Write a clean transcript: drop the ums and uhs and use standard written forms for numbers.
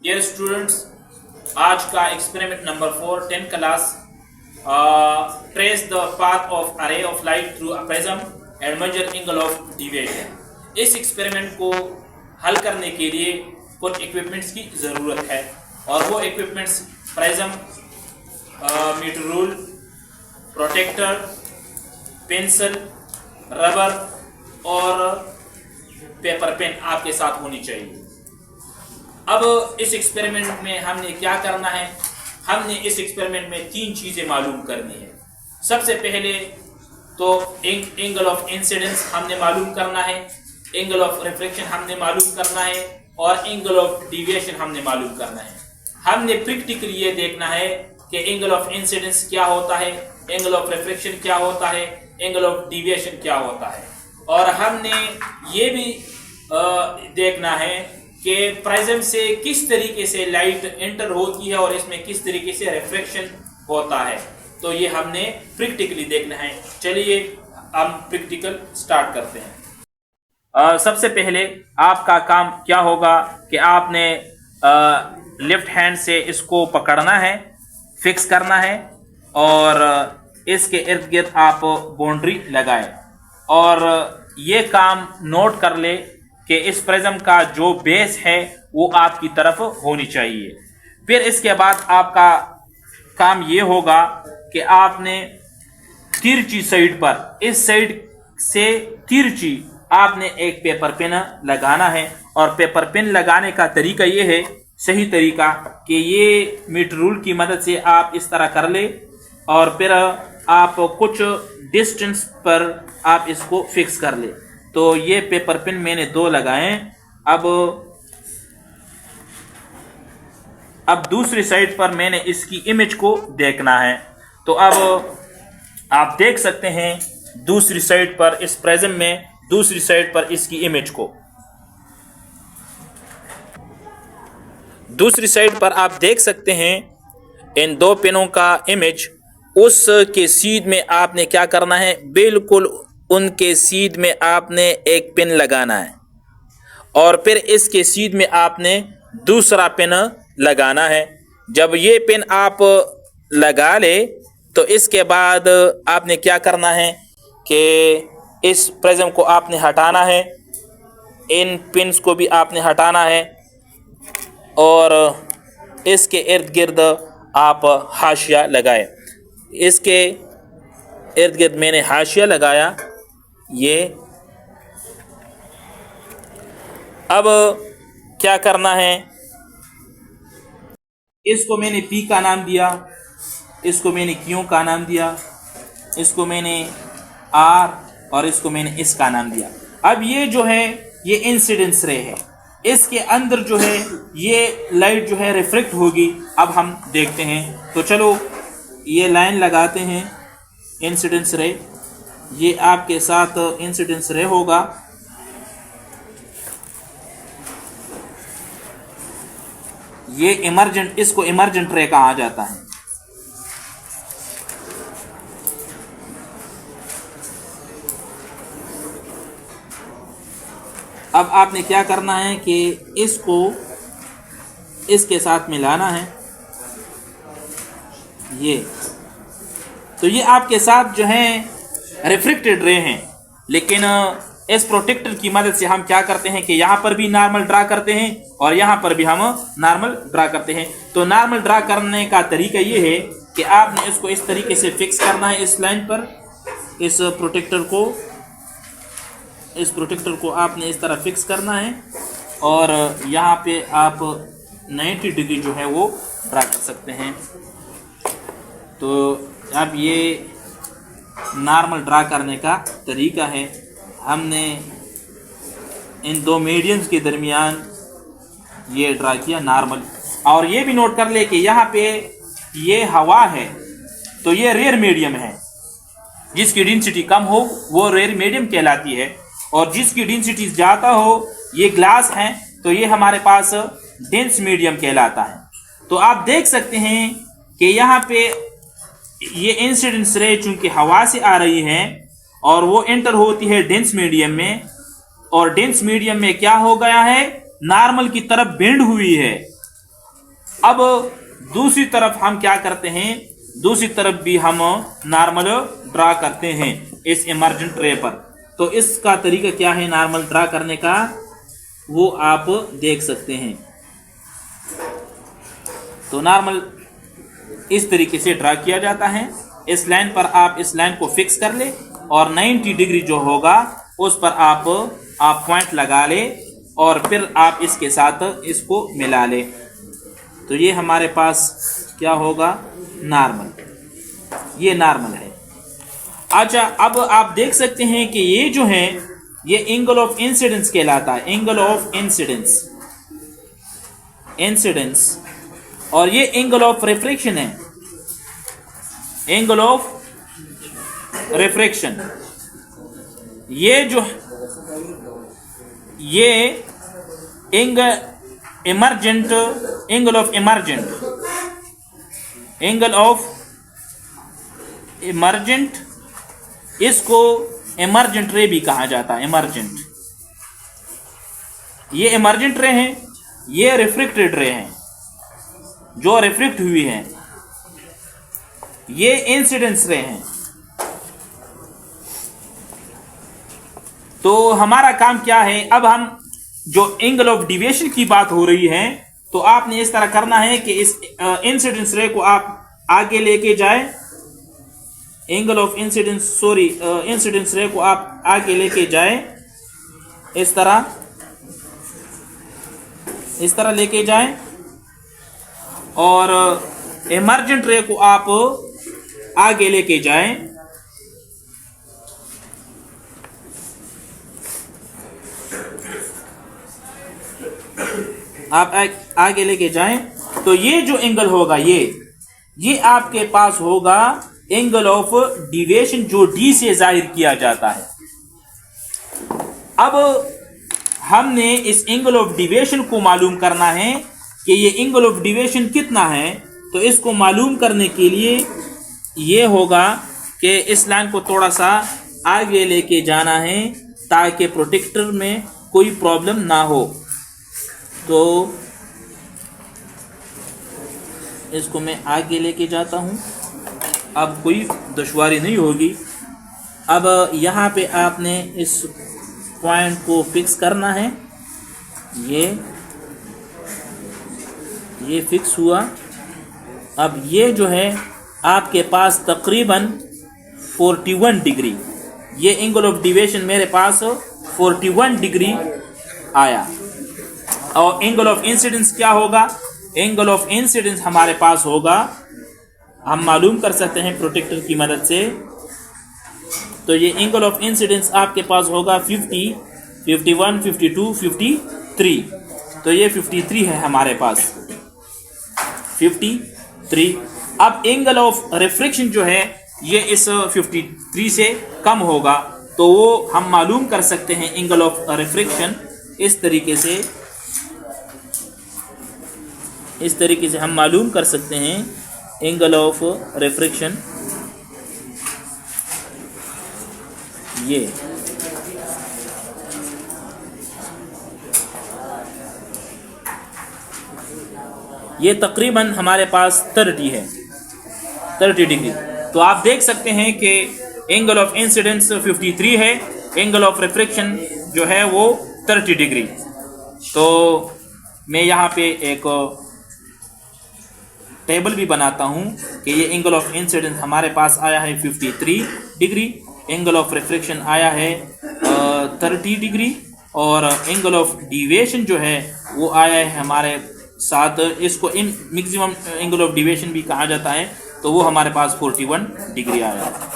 Dear students, आज का experiment number 4 10th class, trace the path of a ray of light through a prism and measure angle of deviation. इस experiment को हल करने के लिए कुछ इक्विपमेंट्स की ज़रूरत है और वो equipments prism, metre rule, protractor, pencil, rubber और पेपर पेन आपके साथ होनी चाहिए। अब इस एक्सपेरिमेंट में हमने क्या करना है, हमने इस एक्सपेरिमेंट में 3 चीज़ें मालूम करनी है। सबसे पहले तो एंगल ऑफ इंसिडेंस हमने मालूम करना है, एंगल ऑफ रिफ्लेक्शन हमने मालूम करना है और एंगल ऑफ डिविएशन हमने मालूम करना है। हमने प्रैक्टिकली ये देखना है कि एंगल ऑफ इंसिडेंस क्या होता है, एंगल ऑफ रिफ्लेक्शन क्या होता है, एंगल ऑफ डिविएशन क्या होता है। और हमने ये भी देखना है कि प्रिज्म से किस तरीके से लाइट एंटर होती है और इसमें किस तरीके से रिफ्लेक्शन होता है। तो ये हमने प्रैक्टिकली देखना है। चलिए हम प्रैक्टिकल स्टार्ट करते हैं। सबसे पहले आपका काम क्या होगा कि आपने लेफ्ट हैंड से इसको पकड़ना है, फिक्स करना है और इसके इर्द गिर्द आप बाउंड्री लगाएं और ये काम नोट कर ले कि इस प्रिज्म का जो बेस है वो आपकी तरफ होनी चाहिए। फिर इसके बाद आपका काम ये होगा कि आपने तिरछी साइड पर, इस साइड से तिरछी आपने एक पेपर पेन लगाना है और पेपर पेन लगाने का तरीका ये है, सही तरीका, कि ये मीटर रूल की मदद से आप इस तरह कर ले और फिर आप कुछ डिस्टेंस पर आप इसको फिक्स कर ले। तो ये पेपर पेन मैंने 2 लगाए। अब दूसरी साइड पर मैंने इसकी इमेज को देखना है। तो अब आप देख सकते हैं दूसरी साइड पर, इस प्रिज्म में दूसरी साइड पर इसकी इमेज को, दूसरी साइड पर आप देख सकते हैं इन 2 पेनों का इमेज। उसके सीध में आपने क्या करना है, बिल्कुल उनके सीध में आपने एक पेन लगाना है और फिर इसके सीध में आपने दूसरा पेन लगाना है। जब ये पेन आप लगा ले तो इसके बाद आपने क्या करना है कि इस प्रिज्म को आपने हटाना है, इन पिन्स को भी आपने हटाना है और इसके इर्द गिर्द आप हाशिया लगाए। इसके इर्द गिर्द मैंने हाशिया लगाया। ये अब क्या करना है, इसको मैंने पी का नाम दिया, इसको मैंने क्यू का नाम दिया, इसको मैंने आर और इसको मैंने इस का नाम दिया। अब ये जो है ये इंसिडेंस रे है, इसके अंदर जो है ये लाइट जो है रिफ्लेक्ट होगी। अब हम देखते हैं। तो चलो ये लाइन लगाते हैं, इंसिडेंस रे, ये आपके साथ इंसिडेंस रे होगा। ये इमर्जेंट, इसको इमर्जेंट रे कहा जाता है। अब आपने क्या करना है कि इसको इसके साथ मिलाना है। ये तो ये आपके साथ जो है रिफ्लेक्टेड रे हैं, लेकिन इस प्रोटेक्टर की मदद से हम क्या करते हैं कि यहाँ पर भी नॉर्मल ड्रा करते हैं और यहाँ पर भी हम नॉर्मल ड्रा करते हैं। तो नॉर्मल ड्रा करने का तरीका ये है कि आपने इसको इस तरीके से फिक्स करना है इस लाइन पर, इस प्रोटेक्टर को आपने इस तरह फिक्स करना है और यहाँ पे आप 90 डिग्री जो है वो ड्रा कर सकते हैं। तो अब ये नॉर्मल ड्रा करने का तरीका है। हमने इन 2 मीडियम्स के दरमियान ये ड्रा किया नॉर्मल। और ये भी नोट कर ले कि यहाँ पे ये हवा है तो ये रेयर मीडियम है, जिसकी डेंसिटी कम हो वो रेयर मीडियम कहलाती है और जिसकी डेंसिटी ज़्यादा हो, ये ग्लास है तो ये हमारे पास डेंस मीडियम कहलाता है। तो आप देख सकते हैं कि यहाँ पे ये इंसिडेंस रे चूंकि हवा से आ रही है और वो एंटर होती है डेंस मीडियम में, और डेंस मीडियम में क्या हो गया है, नॉर्मल की तरफ बेंड हुई है। अब दूसरी तरफ हम क्या करते हैं, दूसरी तरफ भी हम नॉर्मल ड्रा करते हैं इस इमर्जेंट रे पर। तो इसका तरीका क्या है नॉर्मल ड्रा करने का, वो आप देख सकते हैं। तो नॉर्मल इस तरीके से ड्रा किया जाता है। इस लाइन पर आप इस लाइन को फिक्स कर ले और 90 डिग्री जो होगा उस पर आप पॉइंट लगा ले और फिर आप इसके साथ इसको मिला ले। तो ये हमारे पास क्या होगा, नॉर्मल, ये नॉर्मल है। अच्छा, अब आप देख सकते हैं कि ये जो है ये एंगल ऑफ इंसिडेंस कहलाता है, एंगल ऑफ इंसिडेंस, और ये एंगल ऑफ रिफ्रैक्शन है, एंगल ऑफ रिफ्रैक्शन। ये जो ये एमर्जेंट, एंगल ऑफ इमर्जेंट, इसको इमर्जेंट रे भी कहा जाता है। इमर्जेंट, ये इमर्जेंट रे हैं, ये रिफ्लेक्टेड रे हैं जो रिफ्लेक्ट हुई हैं, ये इंसिडेंस रे हैं। तो हमारा काम क्या है, अब हम जो एंगल ऑफ डिविएशन की बात हो रही है, तो आपने इस तरह करना है कि इस इंसिडेंस रे को आप आगे लेके जाए, एंगल ऑफ इंसिडेंस रे को आप आगे लेके जाए, इस तरह लेके जाएं, और इमर्जेंट रे को आप आगे लेके जाएं। आप आगे लेके जाएं, तो ये जो एंगल होगा ये आपके पास होगा एंगल ऑफ डिविएशन, जो डी से जाहिर किया जाता है। अब हमने इस एंगल ऑफ डिविएशन को मालूम करना है कि ये एंगल ऑफ डिविएशन कितना है। तो इसको मालूम करने के लिए ये होगा कि इस लाइन को थोड़ा सा आगे लेके जाना है ताकि प्रोटेक्टर में कोई प्रॉब्लम ना हो। तो इसको मैं आगे लेके जाता हूँ, अब कोई दुश्वारी नहीं होगी। अब यहाँ पे आपने इस पॉइंट को फिक्स करना है, ये फिक्स हुआ। अब ये जो है आपके पास तकरीबन 41 डिग्री, ये एंगल ऑफ डिविएशन मेरे पास 41 डिग्री आया। और एंगल ऑफ इंसिडेंस क्या होगा, एंगल ऑफ इंसिडेंस हमारे पास होगा, हम मालूम कर सकते हैं प्रोटेक्टर की मदद से। तो ये एंगल ऑफ इंसिडेंस आपके पास होगा 50, 51, 52, 53। तो ये 53 है हमारे पास, 53। अब एंगल ऑफ रिफ्रैक्शन जो है ये इस 53 से कम होगा, तो वो हम मालूम कर सकते हैं एंगल ऑफ रिफ्रैक्शन इस तरीके से हम मालूम कर सकते हैं एंगल ऑफ रिफ्रैक्शन। ये तकरीबन हमारे पास 30 है, 30 डिग्री। तो आप देख सकते हैं कि एंगल ऑफ इंसिडेंस 53 है, एंगल ऑफ रिफ्रैक्शन जो है वो 30 डिग्री। तो मैं यहाँ पे एक टेबल भी बनाता हूँ कि ये एंगल ऑफ इंसिडेंस हमारे पास आया है 53 डिग्री, एंगल ऑफ रिफ्रैक्शन आया है 30 डिग्री, और एंगल ऑफ डिविएशन जो है वो आया है हमारे साथ, इसको मैक्सिमम एंगल ऑफ डिविएशन भी कहा जाता है, तो वो हमारे पास 41 डिग्री आया है।